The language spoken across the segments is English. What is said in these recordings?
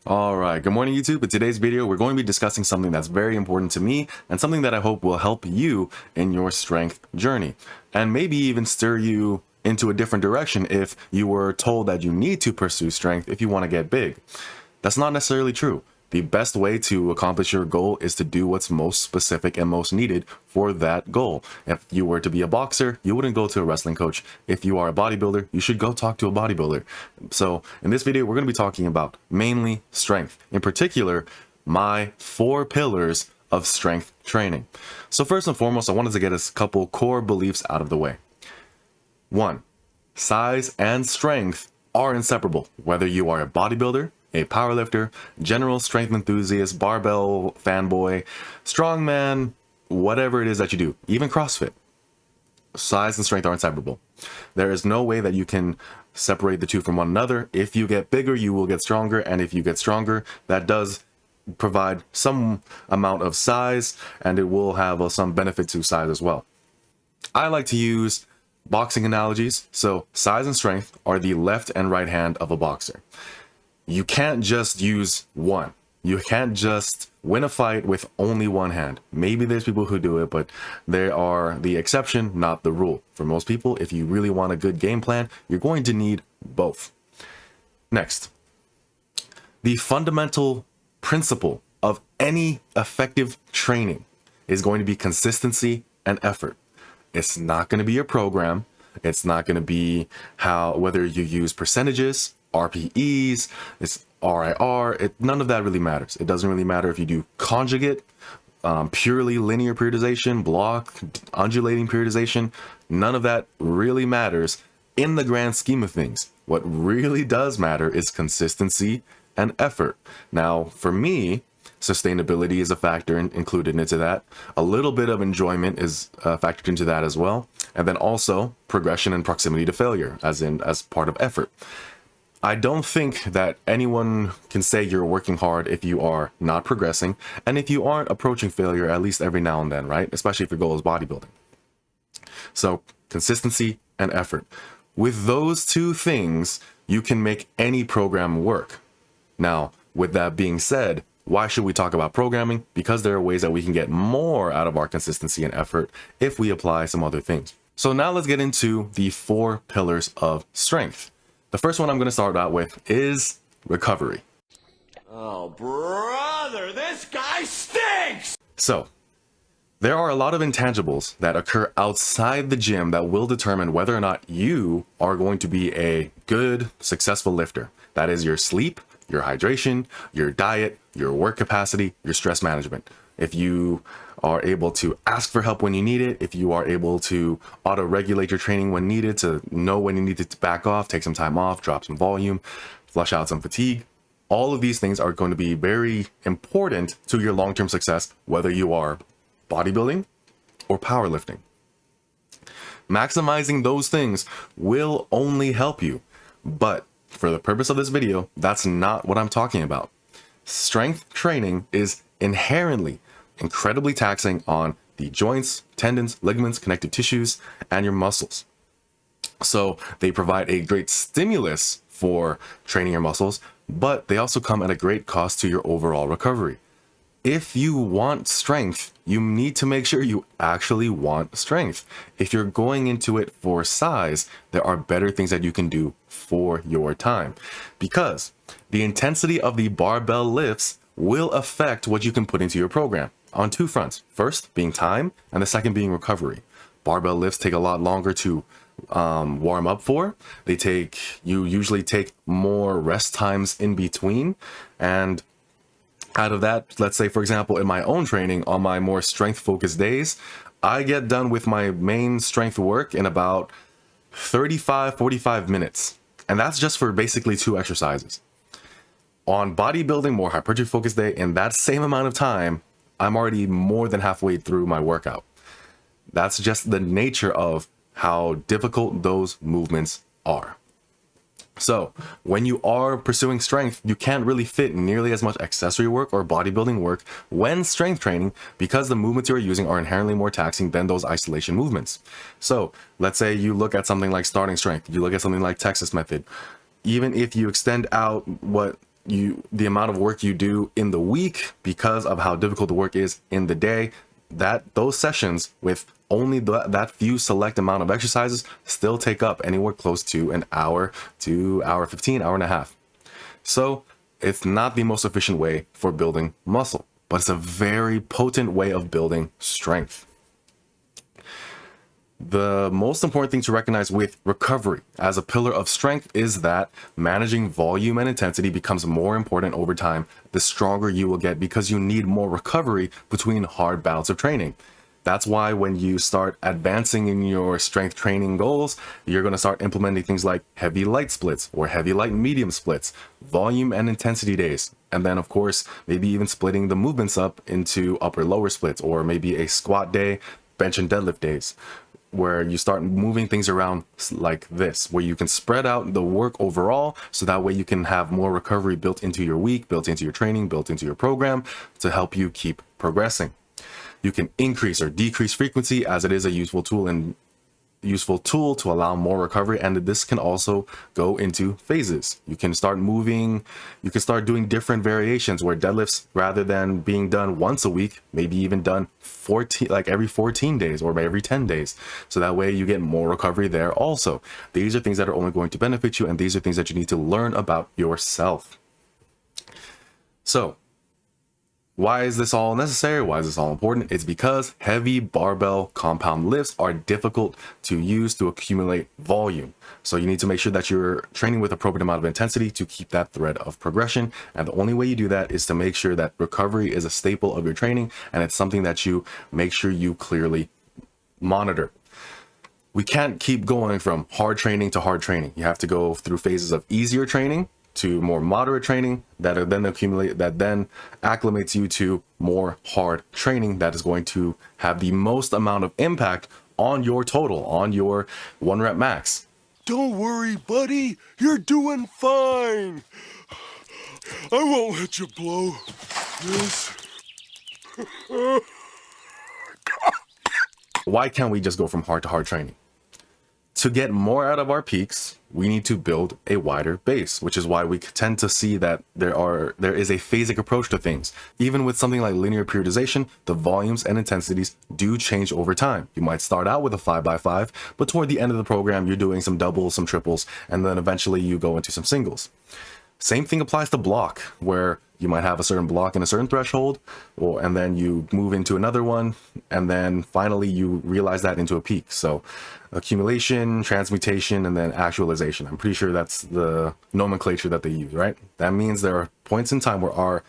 All right, good morning YouTube. In today's video, we're going to be discussing something that's very important to me and something that I hope will help you in your strength journey and maybe even steer you into a different direction if you were told that you need to pursue strength if you want to get big. That's not necessarily true. The best way to accomplish your goal is to do what's most specific and most needed for that goal. If you were to be a boxer, you wouldn't go to a wrestling coach. If you are a bodybuilder, you should go talk to a bodybuilder. So in this video, we're going to be talking about mainly strength. In particular, my 4 pillars of strength training. So first and foremost, I wanted to get a couple core beliefs out of the way. 1. Size and strength are inseparable, whether you are a bodybuilder, a powerlifter, general strength enthusiast, barbell fanboy, strongman, whatever it is that you do, even CrossFit. Size and strength are inseparable. There is no way that you can separate the two from one another. If you get bigger, you will get stronger, and if you get stronger, that does provide some amount of size, and it will have some benefit to size as well. I like to use boxing analogies. So size and strength are the left and right hand of a boxer. You can't just use one. You can't just win a fight with only one hand. Maybe there's people who do it, but they are the exception, not the rule. For most people, if you really want a good game plan, you're going to need both. Next, the fundamental principle of any effective training is going to be consistency and effort. It's not going to be a program. It's not going to be whether you use percentages, RPEs, it's RIR, none of that really matters. It doesn't really matter if you do conjugate, purely linear periodization, block, undulating periodization. None of that really matters in the grand scheme of things. What really does matter is consistency and effort. Now, for me, sustainability is a factor included into that. A little bit of enjoyment is factored into that as well. And then also progression and proximity to failure as part of effort. I don't think that anyone can say you're working hard if you are not progressing and if you aren't approaching failure at least every now and then, right? Especially if your goal is bodybuilding. So consistency and effort. With those two things, you can make any program work. Now, with that being said, why should we talk about programming? Because there are ways that we can get more out of our consistency and effort if we apply some other things. So now let's get into the 4 pillars of strength. The first one I'm going to start out with is recovery. Oh, brother, this guy stinks! So, there are a lot of intangibles that occur outside the gym that will determine whether or not you are going to be a good, successful lifter. That is your sleep, your hydration, your diet, your work capacity, your stress management. If you are able to ask for help when you need it, if you are able to auto-regulate your training when needed, to know when you need to back off, take some time off, drop some volume, flush out some fatigue, all of these things are going to be very important to your long-term success, whether you are bodybuilding or powerlifting. Maximizing those things will only help you, but for the purpose of this video, that's not what I'm talking about. Strength training is inherently incredibly taxing on the joints, tendons, ligaments, connective tissues, and your muscles. So they provide a great stimulus for training your muscles, but they also come at a great cost to your overall recovery. If you want strength, you need to make sure you actually want strength. If you're going into it for size, there are better things that you can do for your time, because the intensity of the barbell lifts will affect what you can put into your program on 2 fronts. First being time, and the second being recovery. Barbell lifts take a lot longer to warm up for. You usually take more rest times in between, and out of that, let's say, for example, in my own training, on my more strength-focused days, I get done with my main strength work in about 35-45 minutes. And that's just for basically 2 exercises. On bodybuilding, more hypertrophy-focused day, in that same amount of time, I'm already more than halfway through my workout. That's just the nature of how difficult those movements are. So when you are pursuing strength, you can't really fit nearly as much accessory work or bodybuilding work when strength training, because the movements you're using are inherently more taxing than those isolation movements. So let's say you look at something like starting strength, you look at something like Texas method. Even if you extend out what the amount of work you do in the week because of how difficult the work is in the day, that those sessions with only that few select amount of exercises still take up anywhere close to an hour to hour 15, hour and a half. So it's not the most efficient way for building muscle, but it's a very potent way of building strength. The most important thing to recognize with recovery as a pillar of strength is that managing volume and intensity becomes more important over time, the stronger you will get, because you need more recovery between hard bouts of training. That's why when you start advancing in your strength training goals, you're going to start implementing things like heavy light splits or heavy light medium splits, volume and intensity days. And then, of course, maybe even splitting the movements up into upper lower splits, or maybe a squat day, bench and deadlift days, where you start moving things around like this, where you can spread out the work overall, so that way you can have more recovery built into your week, built into your training, built into your program to help you keep progressing. You can increase or decrease frequency, as it is a useful tool to allow more recovery. And this can also go into phases. You can start doing different variations where deadlifts, rather than being done once a week, maybe even done every 14 days or every 10 days. So that way you get more recovery there also. These are things that are only going to benefit you, and these are things that you need to learn about yourself. So why is this all necessary? Why is this all important? It's because heavy barbell compound lifts are difficult to use to accumulate volume. So you need to make sure that you're training with appropriate amount of intensity to keep that thread of progression. And the only way you do that is to make sure that recovery is a staple of your training, and it's something that you make sure you clearly monitor. We can't keep going from hard training to hard training. You have to go through phases of easier training to more moderate training that then acclimates you to more hard training that is going to have the most amount of impact on your total, on your 1 rep max. Don't worry, buddy. You're doing fine. I won't let you blow this. Why can't we just go from hard to hard training? To get more out of our peaks, we need to build a wider base, which is why we tend to see that there is a phasic approach to things. Even with something like linear periodization, the volumes and intensities do change over time. You might start out with a 5x5, but toward the end of the program, you're doing some doubles, some triples, and then eventually you go into some singles. Same thing applies to block, where you might have a certain block and a certain threshold, and then you move into another one, and then finally you realize that into a peak. So accumulation, transmutation, and then actualization. I'm pretty sure that's the nomenclature that they use, right? That means there are points in time where our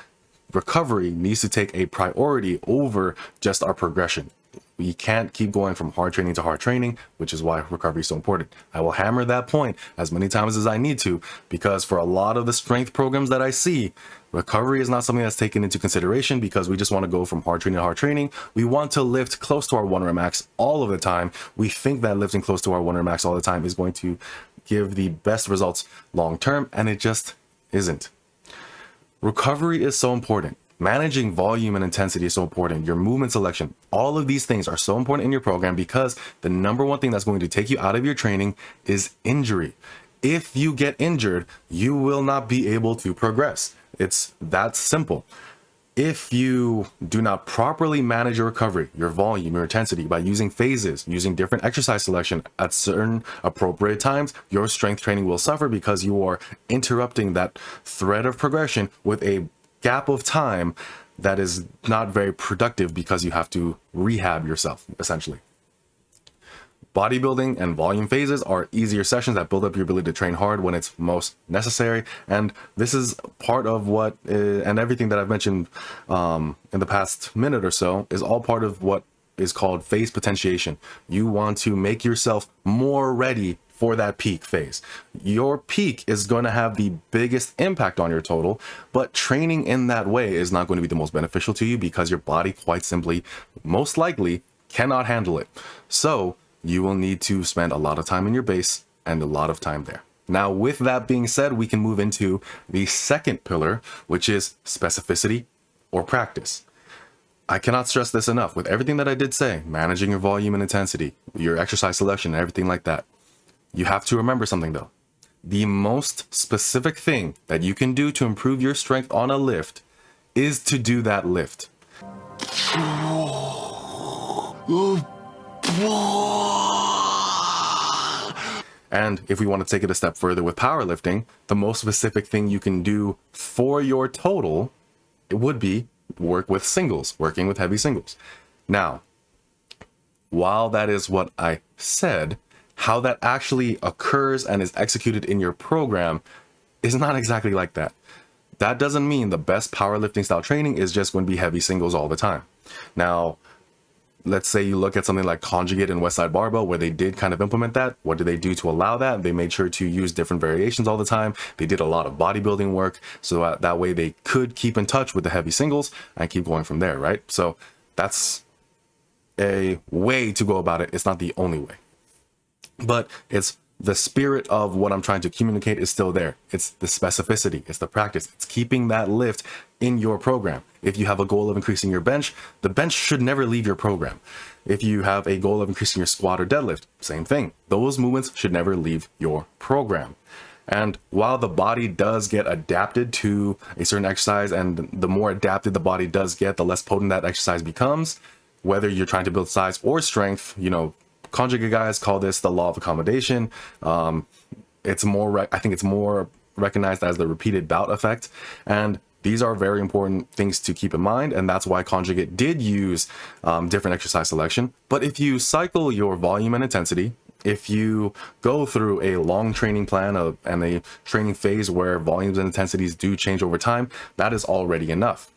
recovery needs to take a priority over just our progression. We can't keep going from hard training to hard training, which is why recovery is so important. I will hammer that point as many times as I need to, because for a lot of the strength programs that I see, recovery is not something that's taken into consideration, because we just want to go from hard training to hard training. We want to lift close to our 1 rep max all of the time. We think that lifting close to our 1 rep max all the time is going to give the best results long term, and it just isn't. Recovery is so important. Managing volume and intensity is so important. Your movement selection, all of these things are so important in your program, because the number one thing that's going to take you out of your training is injury. If you get injured, you will not be able to progress. It's that simple. If you do not properly manage your recovery, your volume, your intensity by using phases, using different exercise selection at certain appropriate times, your strength training will suffer, because you are interrupting that thread of progression with a gap of time that is not very productive, because you have to rehab yourself, essentially. Bodybuilding and volume phases are easier sessions that build up your ability to train hard when it's most necessary. And this is part of what, and everything that I've mentioned in the past minute or so, is all part of what is called phase potentiation. You want to make yourself more ready for that peak phase. Your peak is going to have the biggest impact on your total, but training in that way is not going to be the most beneficial to you, because your body quite simply, most likely, cannot handle it. So you will need to spend a lot of time in your base and a lot of time there. Now, with that being said, we can move into the second pillar, which is specificity or practice. I cannot stress this enough. With everything that I did say, managing your volume and intensity, your exercise selection, and everything like that, you have to remember something though. the most specific thing that you can do to improve your strength on a lift is to do that lift. And if we want to take it a step further with powerlifting, the most specific thing you can do for your total, it would be work with singles, working with heavy singles. Now, while that is what I said, how that actually occurs and is executed in your program is not exactly like that. That doesn't mean the best powerlifting style training is just going to be heavy singles all the time. Now, let's say you look at something like Conjugate and Westside Barbell, where they did kind of implement that. What did they do to allow that? They made sure to use different variations all the time. They did a lot of bodybuilding work, so that way they could keep in touch with the heavy singles and keep going from there, right? So that's a way to go about it. It's not the only way, but it's the spirit of what I'm trying to communicate is still there. It's the specificity, it's the practice, it's keeping that lift in your program. If you have a goal of increasing your bench, the bench should never leave your program. If you have a goal of increasing your squat or deadlift, same thing. Those movements should never leave your program. And while the body does get adapted to a certain exercise, and the more adapted the body does get, the less potent that exercise becomes, whether you're trying to build size or strength, Conjugate guys call this the law of accommodation. It's more, I think it's more recognized as the repeated bout effect. And these are very important things to keep in mind. And that's why Conjugate did use different exercise selection. But if you cycle your volume and intensity, if you go through a long training plan and a training phase where volumes and intensities do change over time, that is already enough.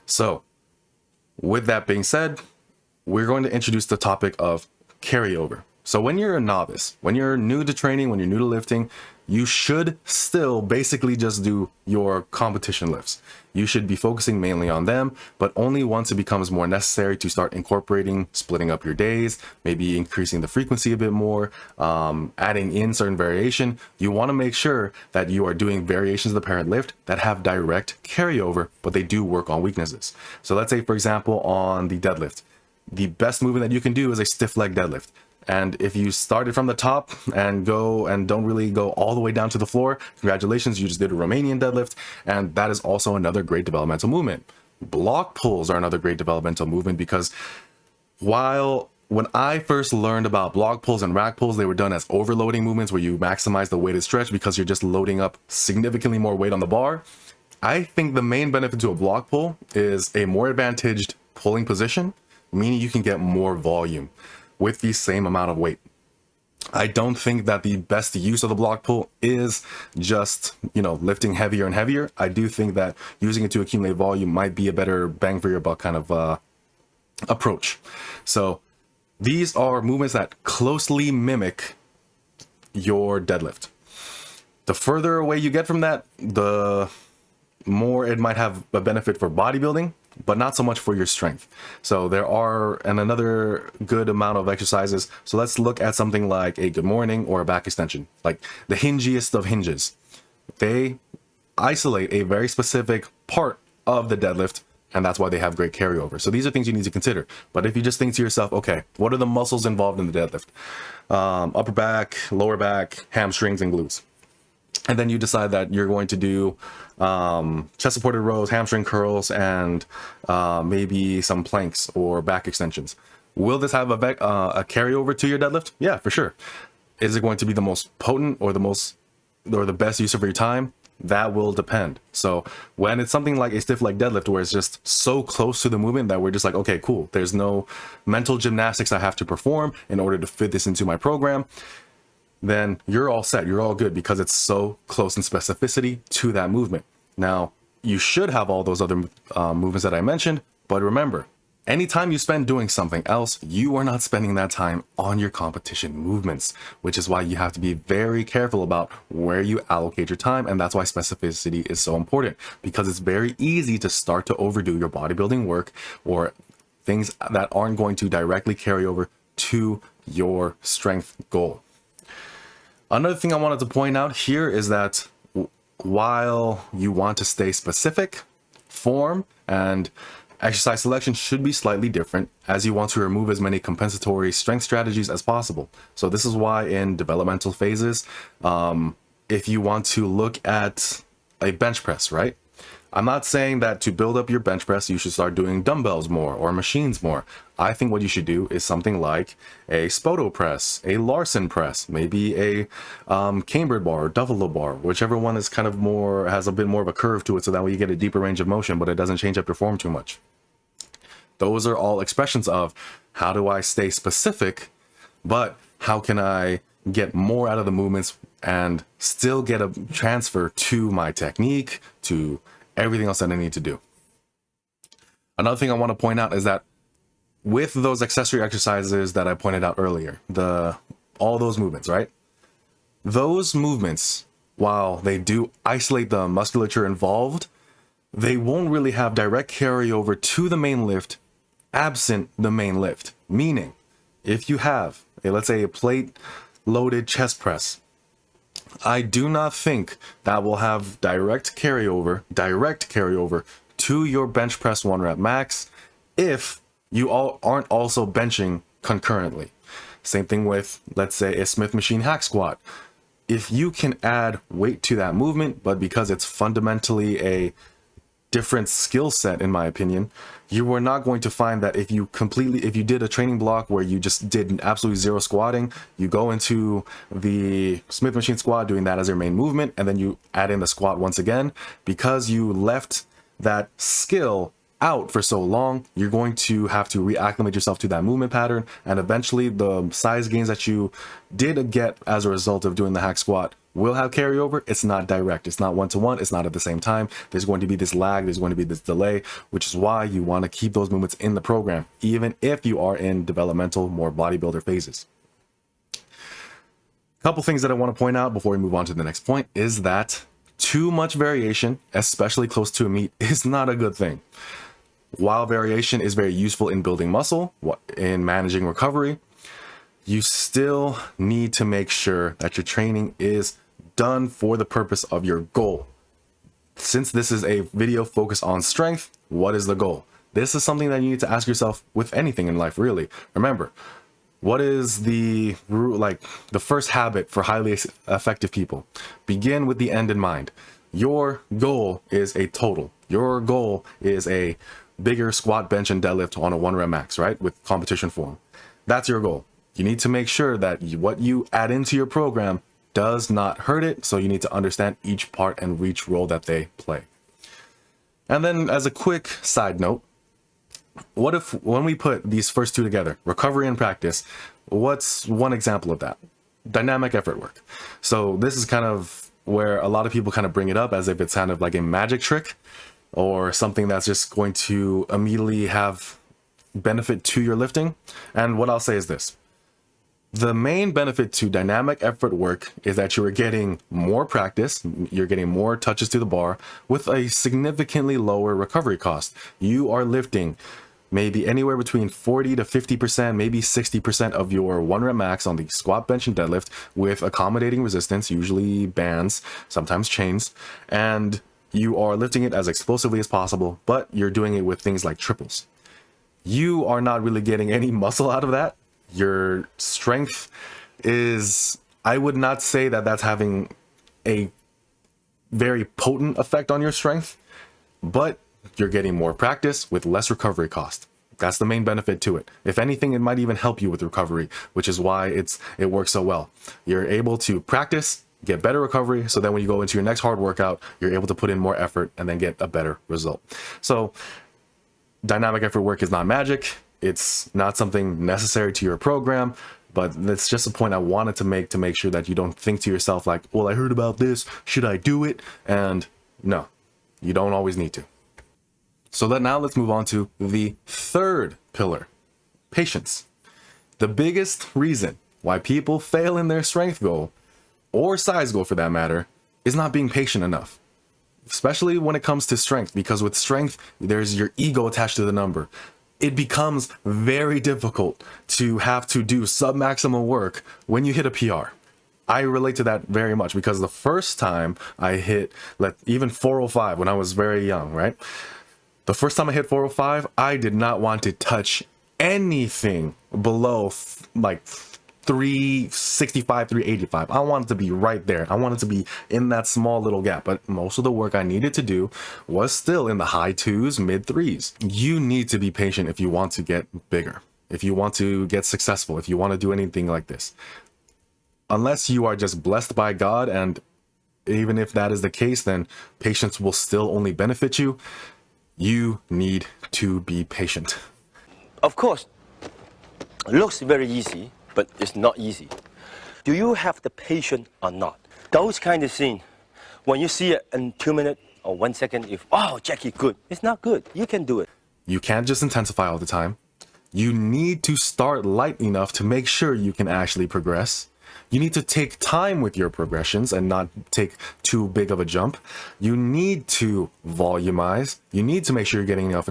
So with that being said, we're going to introduce the topic of carryover. So when you're a novice, when you're new to training, when you're new to lifting, you should still basically just do your competition lifts. You should be focusing mainly on them, but only once it becomes more necessary to start incorporating, splitting up your days, maybe increasing the frequency a bit more, adding in certain variation, you want to make sure that you are doing variations of the parent lift that have direct carryover, but they do work on weaknesses. So let's say, for example, on the deadlift, the best movement that you can do is a stiff leg deadlift. And if you started from the top and don't really go all the way down to the floor, congratulations, you just did a Romanian deadlift. And that is also another great developmental movement. Block pulls are another great developmental movement, because when I first learned about block pulls and rack pulls, they were done as overloading movements where you maximize the weighted stretch because you're just loading up significantly more weight on the bar. I think the main benefit to a block pull is a more advantaged pulling position, meaning you can get more volume with the same amount of weight. I don't think that the best use of the block pull is just, lifting heavier and heavier. I do think that using it to accumulate volume might be a better bang for your buck kind of approach. So these are movements that closely mimic your deadlift. The further away you get from that, the more it might have a benefit for bodybuilding, but not so much for your strength. So there are another good amount of exercises. So let's look at something like a good morning or a back extension, like the hingiest of hinges. They isolate a very specific part of the deadlift, and that's why they have great carryover. So these are things you need to consider. But if you just think to yourself, okay, what are the muscles involved in the deadlift? Upper back, lower back, hamstrings, and glutes. And then you decide that you're going to do chest supported rows, hamstring curls, and maybe some planks or back extensions. Will this have a carryover to your deadlift? Yeah, for sure. Is it going to be the most potent or the best use of your time? That will depend. So when it's something like a stiff leg deadlift where it's just so close to the movement that we're just like, okay, cool, there's no mental gymnastics I have to perform in order to fit this into my program, then you're all set. You're all good because it's so close in specificity to that movement. Now, you should have all those other movements that I mentioned, but remember, anytime you spend doing something else, you are not spending that time on your competition movements, which is why you have to be very careful about where you allocate your time. And that's why specificity is so important, because it's very easy to start to overdo your bodybuilding work or things that aren't going to directly carry over to your strength goal. Another thing I wanted to point out here is that while you want to stay specific, form and Exercise selection should be slightly different as you want to remove as many compensatory strength strategies as possible. So this is why in developmental phases, if you want to look at a bench press, right? I'm not saying that to build up your bench press, you should start doing dumbbells more or machines more. I think what you should do is something like a Spoto press, a Larson press, maybe a cambered bar or double bar, whichever one is kind of more, has a bit more of a curve to it, so that way you get a deeper range of motion, but it doesn't change up your form too much. Those are all expressions of how do I stay specific, but how can I get more out of the movements and still get a transfer to my technique, to everything else that I need to do. Another thing I want to point out is that with those accessory exercises that I pointed out earlier, all those movements, right? Those movements, while they do isolate the musculature involved, they won't really have direct carryover to the main lift absent the main lift. Meaning, if you have, let's say, a plate loaded chest press, I do not think that will have direct carryover to your bench press 1 rep max if you aren't also benching concurrently. Same thing with, let's say, a Smith machine hack squat. If you can add weight to that movement, but because it's fundamentally a different skill set, in my opinion, you are not going to find that if you did a training block where you just did absolutely zero squatting, you go into the Smith machine squat doing that as your main movement, and then you add in the squat once again, because you left that skill out for so long, you're going to have to reacclimate yourself to that movement pattern, and eventually the size gains that you did get as a result of doing the hack squat will have carryover. It's not direct, it's not one-to-one, it's not at the same time. There's going to be this lag, there's going to be this delay, which is why you want to keep those movements in the program, even if you are in developmental, more bodybuilder phases. A couple things that I want to point out before we move on to the next point is that too much variation, especially close to a meet, is not a good thing. While variation is very useful in building muscle, in managing recovery, you still need to make sure that your training is done for the purpose of your goal. Since this is a video focused on strength, what is the goal? This is something that you need to ask yourself with anything in life, really. Remember, what is the first habit for highly effective people? Begin with the end in mind. Your goal is a total. Your goal is a bigger squat, bench, and deadlift on a 1 rep max, right? With competition form. That's your goal. You need to make sure that what you add into your program does not hurt it, so you need to understand each part and each role that they play. And then as a quick side note, what if when we put these first two together, recovery and practice, what's one example of that? Dynamic effort work. So this is kind of where a lot of people kind of bring it up as if it's kind of like a magic trick or something that's just going to immediately have benefit to your lifting. And what I'll say is this. The main benefit to dynamic effort work is that you're getting more practice, you're getting more touches to the bar with a significantly lower recovery cost. You are lifting maybe anywhere between 40 to 50%, maybe 60% of your 1 rep max on the squat, bench, and deadlift with accommodating resistance, usually bands, sometimes chains, and you are lifting it as explosively as possible, but you're doing it with things like triples. You are not really getting any muscle out of that. Your strength is, I would not say that that's having a very potent effect on your strength, but you're getting more practice with less recovery cost. That's the main benefit to it. If anything, it might even help you with recovery, which is why it works so well. You're able to practice, get better recovery, so then when you go into your next hard workout, you're able to put in more effort and then get a better result. So dynamic effort work is not magic. It's not something necessary to your program, but that's just a point I wanted to make sure that you don't think to yourself like, well, I heard about this, should I do it? And no, you don't always need to. So now let's move on to the third pillar, patience. The biggest reason why people fail in their strength goal, or size goal for that matter, is not being patient enough. Especially when it comes to strength, because with strength, there's your ego attached to the number. It becomes very difficult to have to do sub-maximal work when you hit a PR. I relate to that very much because the first time I hit even 405 when I was very young, right? The first time I hit 405, I did not want to touch anything below like 365, 385. I wanted to be right there. I wanted to be in that small little gap, but most of the work I needed to do was still in the high 2s, mid 3s. You need to be patient if you want to get bigger, if you want to get successful, if you want to do anything like this. Unless you are just blessed by God, and even if that is the case, then patience will still only benefit you. You need to be patient. Of course, it looks very easy, but it's not easy. Do you have the patience or not? Those kind of things, when you see it in 2 minutes or 1 second, if, oh, Jackie, good. It's not good. You can do it. You can't just intensify all the time. You need to start light enough to make sure you can actually progress. You need to take time with your progressions and not take too big of a jump. You need to volumize. You need to make sure you're getting enough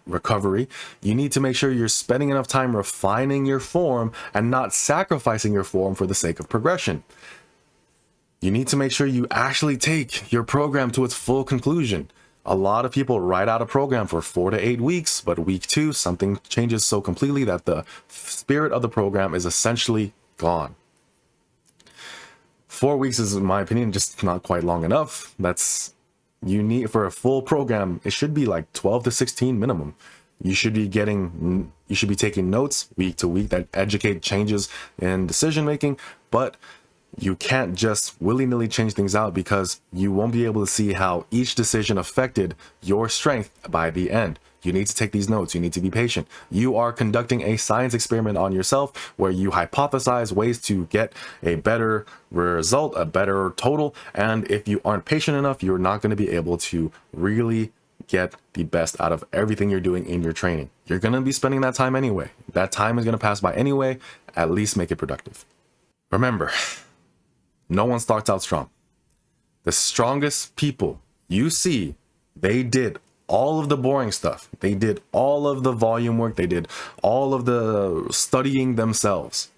recovery. You need to make sure you're spending enough time refining your form and not sacrificing your form for the sake of progression. You need to make sure you actually take your program to its full conclusion. A lot of people write out a program for 4 to 8 weeks, but week 2, something changes so completely that the spirit of the program is essentially gone. 4 weeks is, in my opinion, just not quite long enough. You need, for a full program, it should be like 12 to 16 minimum. You should be taking notes week to week that educate changes in decision making, but you can't just willy-nilly change things out, because you won't be able to see how each decision affected your strength by the end. You need to take these notes. You need to be patient. You are conducting a science experiment on yourself where you hypothesize ways to get a better result, a better total. And if you aren't patient enough, you're not going to be able to really get the best out of everything you're doing in your training. You're going to be spending that time anyway. That time is going to pass by anyway. At least make it productive. Remember, no one starts out strong. The strongest people you see, they did all of the boring stuff. They did all of the volume work. They did all of the studying themselves.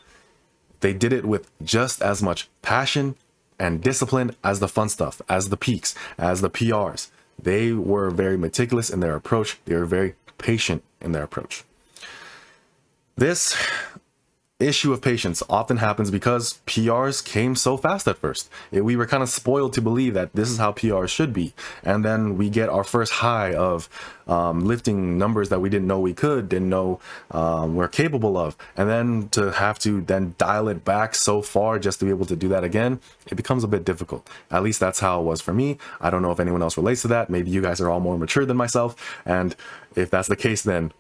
They did it with just as much passion and discipline as the fun stuff, as the peaks, as the PRs. They were very meticulous in their approach. They were very patient in their approach. This issue of patience often happens because PRs came so fast at first. We were kind of spoiled to believe that this is how PRs should be. And then we get our first high of lifting numbers that we didn't know we could, didn't know we're capable of. And then to have to then dial it back so far just to be able to do that again, it becomes a bit difficult. At least that's how it was for me. I don't know if anyone else relates to that. Maybe you guys are all more mature than myself. And if that's the case, then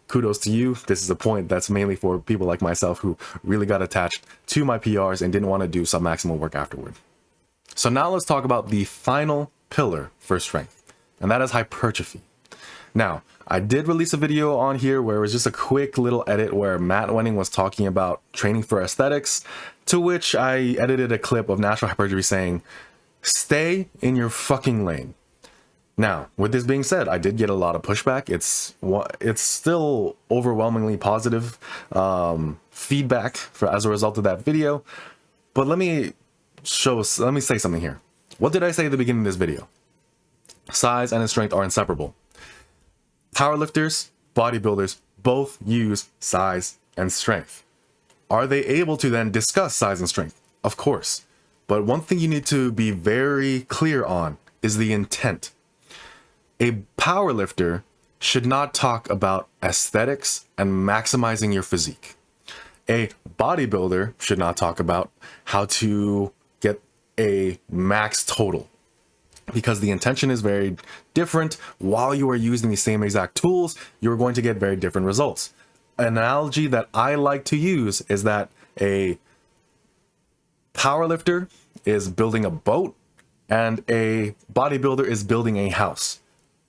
kudos to you. This is a point that's mainly for people like myself who really got attached to my PRs and didn't want to do some maximal work afterward. So now let's talk about the final pillar for strength, and that is hypertrophy. Now, I did release a video on here where it was just a quick little edit where Matt Wenning was talking about training for aesthetics, to which I edited a clip of natural hypertrophy saying, stay in your fucking lane. Now, with this being said, I did get a lot of pushback. It's still overwhelmingly positive feedback as a result of that video. But let me say something here. What did I say at the beginning of this video? Size and strength are inseparable. Powerlifters, bodybuilders, both use size and strength. Are they able to then discuss size and strength? Of course. But one thing you need to be very clear on is the intent. A powerlifter should not talk about aesthetics and maximizing your physique. A bodybuilder should not talk about how to get a max total, because the intention is very different. While you are using the same exact tools, you're going to get very different results. An analogy that I like to use is that a powerlifter is building a boat and a bodybuilder is building a house.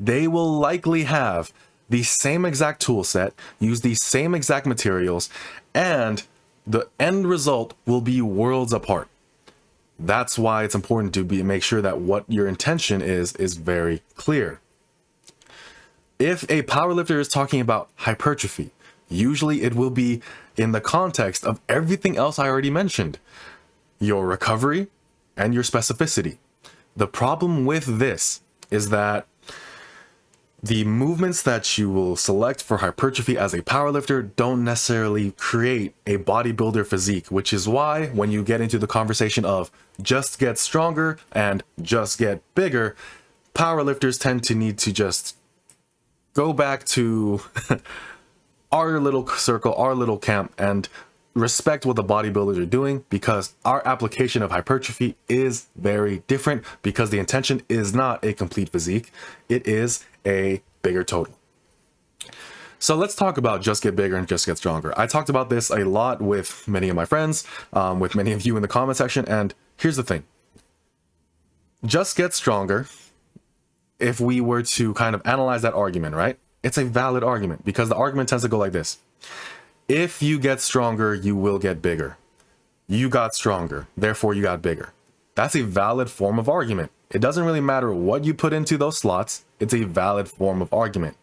They will likely have the same exact tool set, use the same exact materials, and the end result will be worlds apart. That's why it's important to make sure that what your intention is very clear. If a powerlifter is talking about hypertrophy, usually it will be in the context of everything else I already mentioned, your recovery and your specificity. The problem with this is that The movements that you will select for hypertrophy as a powerlifter don't necessarily create a bodybuilder physique, which is why when you get into the conversation of just get stronger and just get bigger, powerlifters tend to need to just go back to our little circle, our little camp, and respect what the bodybuilders are doing, because our application of hypertrophy is very different, because the intention is not a complete physique, it is a bigger total. So let's talk about just get bigger and just get stronger. I talked about this a lot with many of my friends, with many of you in the comment section, and here's the thing. Just get stronger, if we were to kind of analyze that argument, right? It's a valid argument, because the argument tends to go like this. If you get stronger, you will get bigger. You got stronger, therefore you got bigger. That's a valid form of argument. It doesn't really matter what you put into those slots. It's a valid form of argument.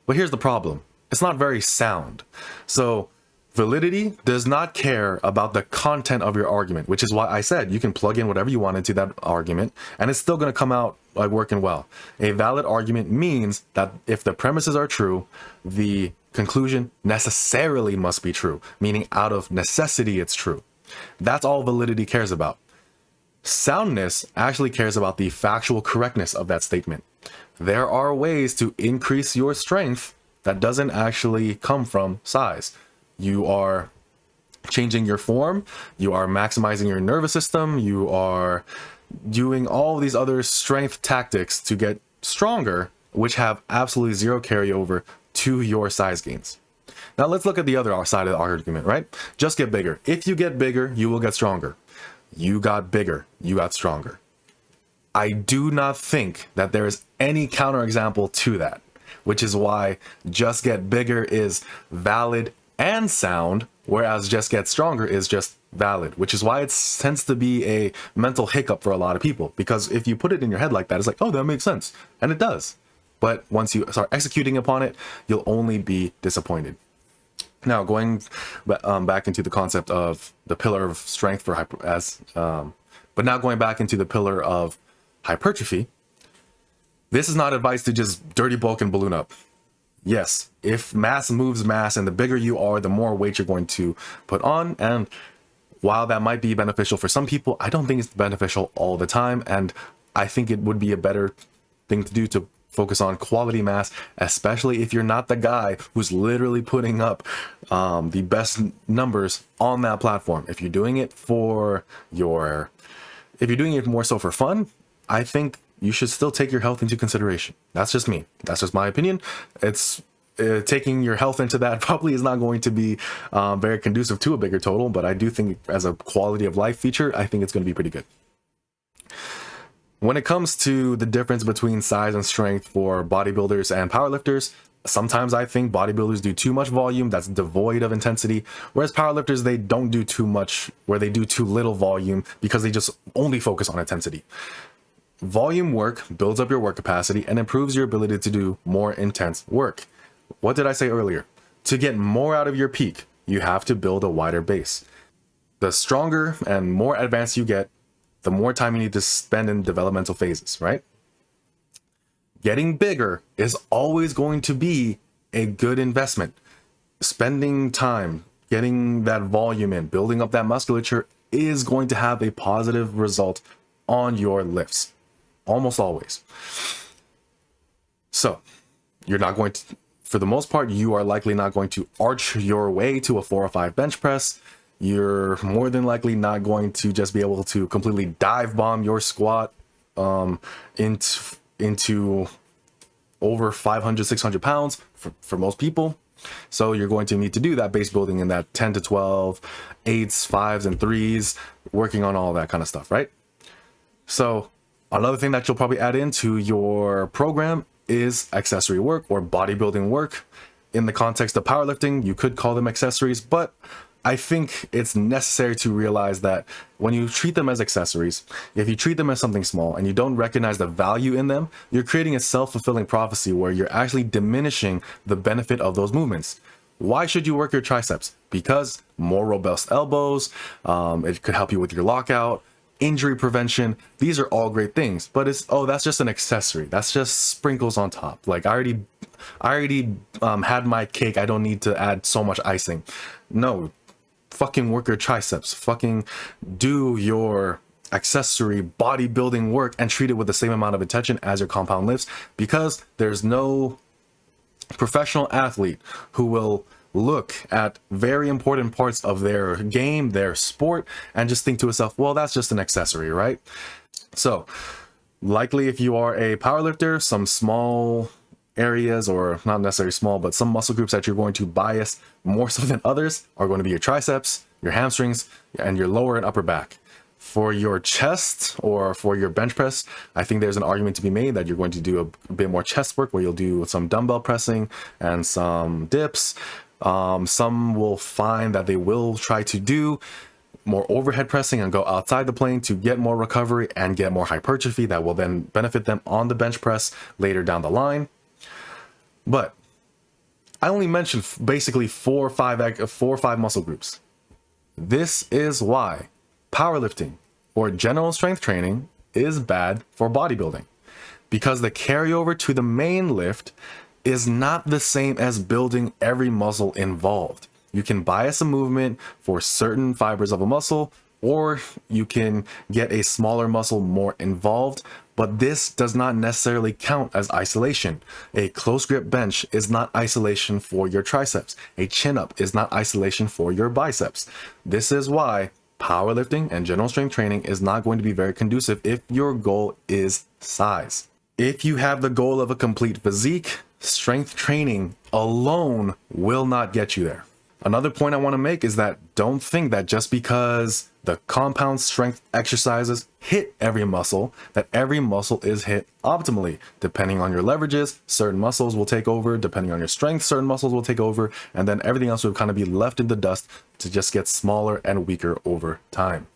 But here's the problem. It's not very sound. So validity does not care about the content of your argument, which is why I said you can plug in whatever you want into that argument and it's still going to come out like working well. A valid argument means that if the premises are true, the conclusion necessarily must be true, meaning out of necessity it's true. That's all validity cares about. Soundness actually cares about the factual correctness of that statement. There are ways to increase your strength that doesn't actually come from size. You are changing your form, you are maximizing your nervous system, you are doing all these other strength tactics to get stronger, which have absolutely zero carryover to your size gains. Now let's look at the other side of the argument, right? Just get bigger. If you get bigger, you will get stronger. You got bigger, you got stronger. I do not think that there is any counterexample to that, which is why just get bigger is valid and sound, whereas just get stronger is just valid, which is why it tends to be a mental hiccup for a lot of people, because if you put it in your head like that, it's like, oh, that makes sense. And it does. But once you start executing upon it, you'll only be disappointed. Now, going back into the concept of the pillar of strength for but now going back into the pillar of hypertrophy, this is not advice to just dirty bulk and balloon up. Yes, if mass moves mass, and the bigger you are, the more weight you're going to put on. And while that might be beneficial for some people, I don't think it's beneficial all the time. And I think it would be a better thing to do to focus on quality mass, especially if you're not the guy who's literally putting up the best numbers on that platform. If you're doing it if you're doing it more so for fun, I think you should still take your health into consideration. That's just me. That's just my opinion. It's taking your health into that probably is not going to be very conducive to a bigger total, but I do think as a quality of life feature, I think it's going to be pretty good. When it comes to the difference between size and strength for bodybuilders and powerlifters, sometimes I think bodybuilders do too much volume that's devoid of intensity, whereas powerlifters, they don't do too much, where they do too little volume because they just only focus on intensity. Volume work builds up your work capacity and improves your ability to do more intense work. What did I say earlier? To get more out of your peak, you have to build a wider base. The stronger and more advanced you get, the more time you need to spend in developmental phases, right? Getting bigger is always going to be a good investment. Spending time, getting that volume in, building up that musculature is going to have a positive result on your lifts. Almost always. So you're not going to, for the most part, you are likely not going to arch your way to a 4 or 5 bench press. You're more than likely not going to just be able to completely dive bomb your squat into over 500, 600 pounds for most people. So you're going to need to do that base building in that 10 to 12, 8s, 5s, and 3s, working on all that kind of stuff, right? So another thing that you'll probably add into your program is accessory work or bodybuilding work. In the context of powerlifting, you could call them accessories, but I think it's necessary to realize that when you treat them as accessories, if you treat them as something small and you don't recognize the value in them, you're creating a self-fulfilling prophecy where you're actually diminishing the benefit of those movements. Why should you work your triceps? Because more robust elbows, it could help you with your lockout. injury prevention. These are all great things, but it's, oh, that's just an accessory. That's just sprinkles on top. Like I already had my cake. I don't need to add so much icing. No, fucking work your triceps. Fucking do your accessory bodybuilding work and treat it with the same amount of attention as your compound lifts, because there's no professional athlete who will look at very important parts of their game, their sport, and just think to itself, well, that's just an accessory, right? So likely if you are a powerlifter, some small areas, or not necessarily small, but some muscle groups that you're going to bias more so than others are going to be your triceps, your hamstrings, and your lower and upper back. For your chest or for your bench press, I think there's an argument to be made that you're going to do a bit more chest work, where you'll do some dumbbell pressing and some dips. Some will find that they will try to do more overhead pressing and go outside the plane to get more recovery and get more hypertrophy that will then benefit them on the bench press later down the line. But I only mentioned basically four or five muscle groups. This is why powerlifting or general strength training is bad for bodybuilding, because the carryover to the main lift is not the same as building every muscle involved. You can bias a movement for certain fibers of a muscle, or you can get a smaller muscle more involved, but this does not necessarily count as isolation. A close grip bench is not isolation for your triceps. A chin up is not isolation for your biceps. This is why powerlifting and general strength training is not going to be very conducive if your goal is size. If you have the goal of a complete physique, strength training alone will not get you there. Another point I want to make is that don't think that just because the compound strength exercises hit every muscle, that every muscle is hit optimally. Depending on your leverages, certain muscles will take over. Depending on your strength, certain muscles will take over. And then everything else will kind of be left in the dust to just get smaller and weaker over time.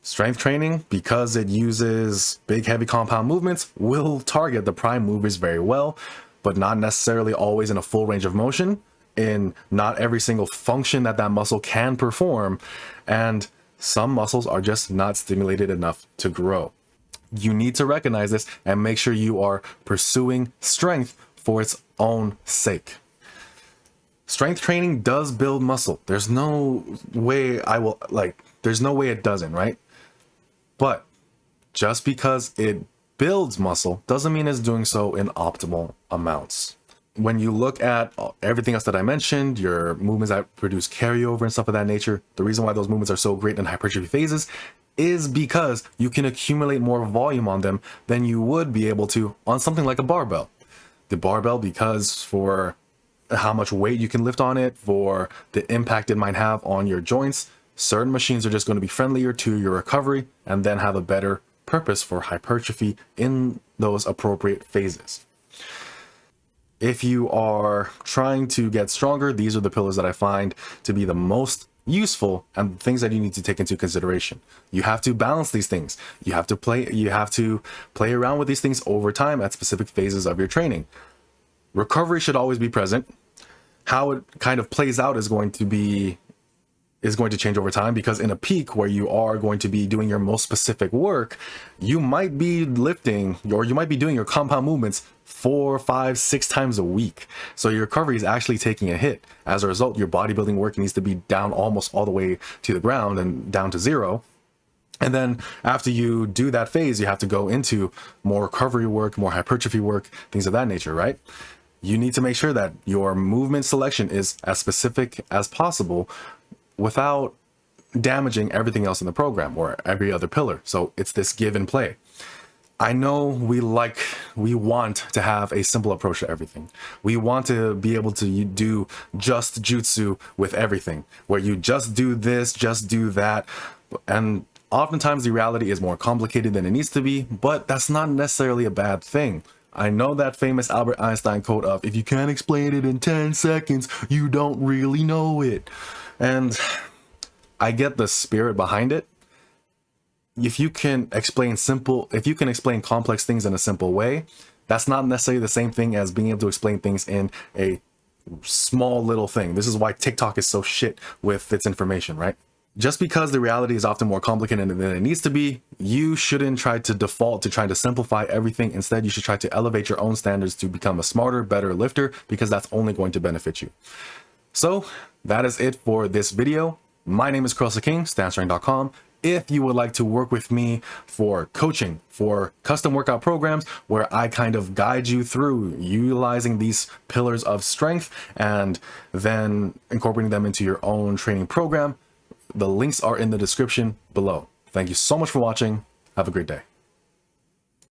Strength training, because it uses big, heavy compound movements, will target the prime movers very well, but not necessarily always in a full range of motion, in not every single function that that muscle can perform, and some muscles are just not stimulated enough to grow. You need to recognize this and make sure you are pursuing strength for its own sake. Strength training does build muscle. There's no way there's no way it doesn't, right? But just because it builds muscle doesn't mean it's doing so in optimal amounts. When you look at everything else that I mentioned, your movements that produce carryover and stuff of that nature, the reason why those movements are so great in hypertrophy phases is because you can accumulate more volume on them than you would be able to on something like a barbell. The barbell, because for how much weight you can lift on it, for the impact it might have on your joints, certain machines are just going to be friendlier to your recovery and then have a better purpose for hypertrophy in those appropriate phases. If you are trying to get stronger, these are the pillars that I find to be the most useful and things that you need to take into consideration. You have to balance these things. You have to play around with these things over time at specific phases of your training. Recovery should always be present. How it kind of plays out is going to change over time, because in a peak where you are going to be doing your most specific work, you might be lifting, or you might be doing your compound movements 4, 5, 6 times a week. So your recovery is actually taking a hit. As a result, your bodybuilding work needs to be down almost all the way to the ground and down to zero. And then after you do that phase, you have to go into more recovery work, more hypertrophy work, things of that nature, right? You need to make sure that your movement selection is as specific as possible without damaging everything else in the program or every other pillar. So it's this give and play. I know we want to have a simple approach to everything. We want to be able to do just jutsu with everything, where you just do this, just do that. And oftentimes the reality is more complicated than it needs to be, but that's not necessarily a bad thing. I know that famous Albert Einstein quote of, if you can't explain it in 10 seconds, you don't really know it. And I get the spirit behind it. If you can explain complex things in a simple way, that's not necessarily the same thing as being able to explain things in a small little thing. This is why TikTok is so shit with its information, right? just because the reality is often more complicated than it needs to be, you shouldn't try to default to trying to simplify everything. Instead, you should try to elevate your own standards to become a smarter, better lifter, because that's only going to benefit you. So that is it for this video. My name is Carlson King, stancetrain.com. If you would like to work with me for coaching, for custom workout programs where I kind of guide you through utilizing these pillars of strength and then incorporating them into your own training program, the links are in the description below. Thank you so much for watching. Have a great day.